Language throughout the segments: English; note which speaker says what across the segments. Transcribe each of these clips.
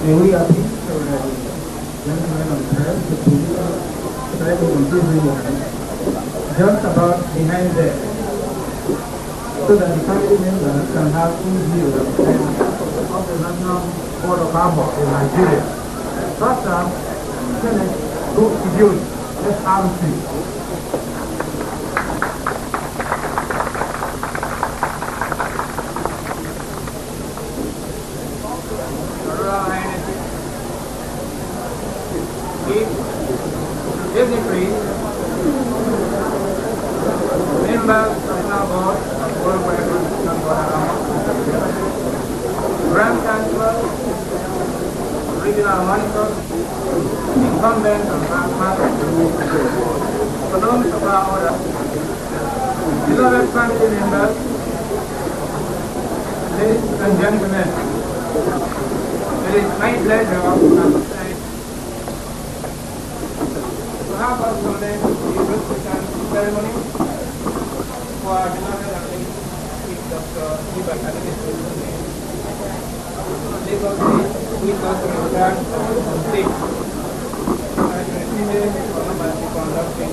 Speaker 1: And we are here already. Gentlemen on earth, try to continue just about behind there. So that the family members can have full view of the national board of harbor in Nigeria. First time, Senate go to view it. Let's RC.
Speaker 2: Basically, members of our board of World Wide Grand Chancellor, regional monitors, incumbents and partners, columns of our order, beloved family members, ladies and gentlemen, it is my pleasure to now pass on the recitation ceremony for our beloved and late Chief Dr. Iban Adedetunde. Lagos State, with us in charge of the state. And receiving the conducting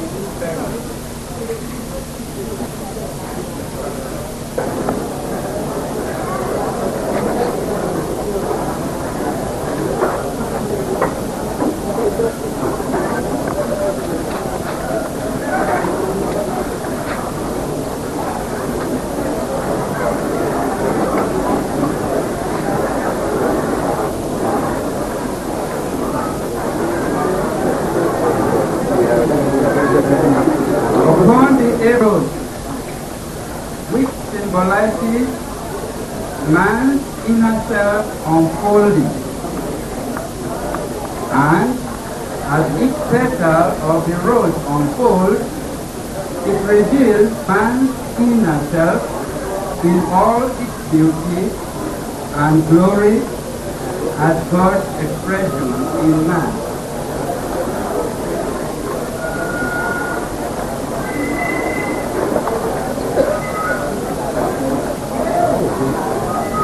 Speaker 2: this ceremony.
Speaker 1: Upon the arrows, which symbolizes man's inner self unfolding, and as each petal of the rose unfolds, it reveals man's inner self in all its beauty and glory as God's expression in man.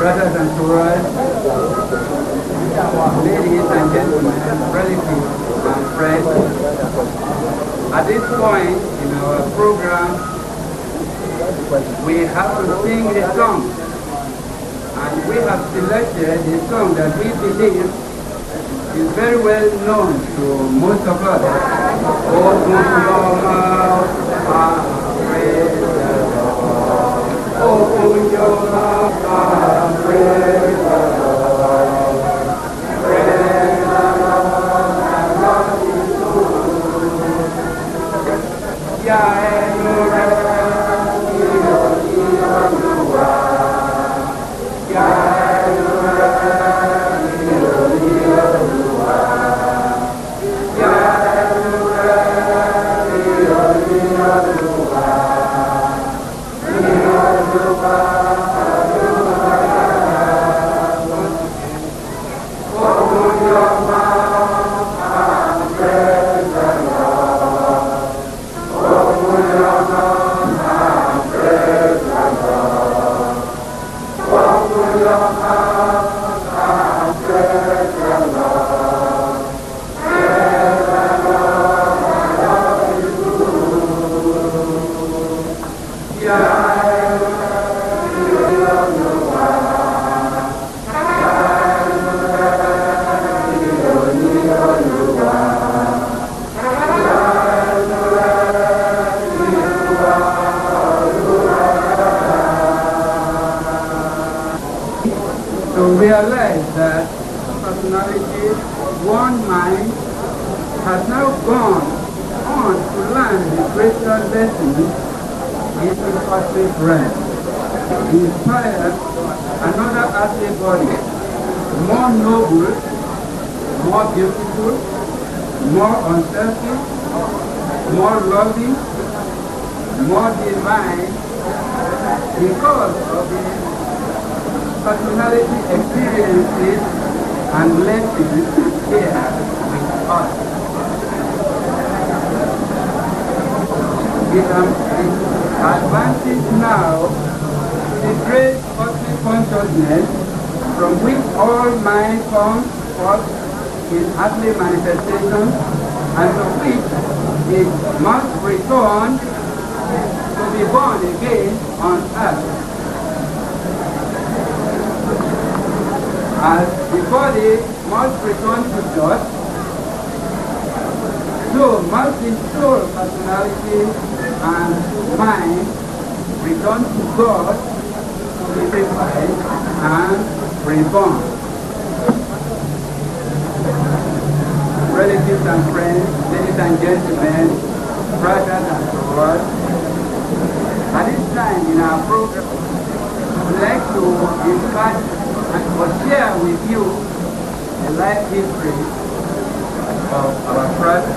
Speaker 1: Brothers and sisters, ladies and gentlemen, relatives and friends, at this point in our program, we have to sing a song. And we have selected a song that we believe is very well known to most of us. Open your mouth and praise the Lord. Open your mouth and praise the Lord. Praise the Lord and Lord is good. To realize that personality, one mind, has now gone on to learn the greater lesson in the cosmic realm. He inspired another earthly body, more noble, more beautiful, more unselfish, more loving, more divine, because of the personality experiences and lessons here with us. It advances now to the great cosmic consciousness from which all mind comes forth in earthly manifestations, and to which it must return to be born again on earth. As the body must return to God, so must the soul, personality, and mind return to God to be purified and reborn. Relatives and friends, ladies and gentlemen, brothers and sisters, at this time in our program, we'd like to discuss and share with you the life history of our brother.